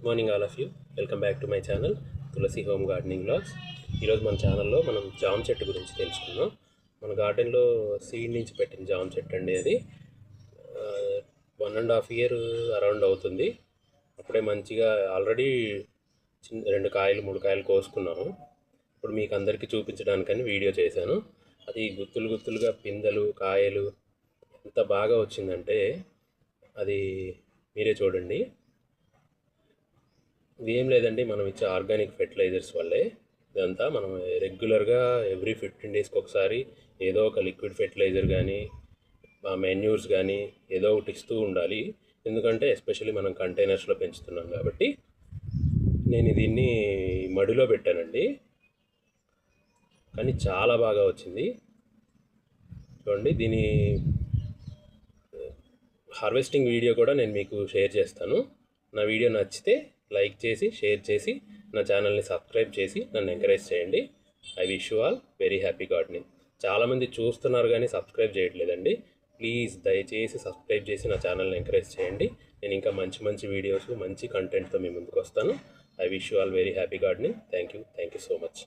Good morning all of you. Welcome back to my channel Tulasi home gardening vlogs. ఈరోజు మన ఛానల్లో మనం జామ చెట్టు గురించి తెలుసుకుందాం. మన గార్డెన్లో సీడ్ నుంచి పెట్టిన జామ చెట్టు అండి. అది 1.5 year అరౌండ్ అవుతుంది. అప్పుడే మంచిగా ఆల్రెడీ రెండు కాయలు 3 కాయలు కోసుకున్నాము. ఇప్పుడు మీకు అందరికీ చూపించడానికని వీడియో చేశాను. అది గుత్తులు గుత్తులుగా పిందెలు కాయలు ఎంత బాగా వచ్చిందంటే అది మీరే చూడండి. ఇది ఏం లేదండి, మనం ఇచ్చే ఆర్గానిక్ ఫెర్టిలైజర్స్ వల్లే ఇదంతా. మనం రెగ్యులర్గా ఎవ్రీ 15 daysకి ఒకసారి ఏదో ఒక లిక్విడ్ ఫెర్టిలైజర్ కానీ మెన్యూర్స్ కానీ ఏదో ఒకటి ఇస్తూ ఉండాలి. ఎందుకంటే ఎస్పెషల్లీ మనం కంటైనర్స్లో పెంచుతున్నాం కాబట్టి. నేను దీన్ని మడిలో పెట్టానండి, కానీ చాలా బాగా వచ్చింది. చూడండి, దీని హార్వెస్టింగ్ వీడియో కూడా నేను మీకు షేర్ చేస్తాను. నా వీడియో నచ్చితే లైక్ చేసి షేర్ చేసి నా ఛానల్ని సబ్స్క్రైబ్ చేసి నన్ను ఎంకరేజ్ చేయండి. I wish you all very happy gardening. చాలామంది చూస్తున్నారు కానీ సబ్స్క్రైబ్ చేయట్లేదండి. ప్లీజ్ దయచేసి సబ్స్క్రైబ్ చేసి నా ఛానల్ని ఎంకరేజ్ చేయండి. నేను ఇంకా మంచి మంచి వీడియోస్ మంచి కంటెంట్తో మీ ముందుకు వస్తాను. I wish you all very happy gardening. Thank you so much.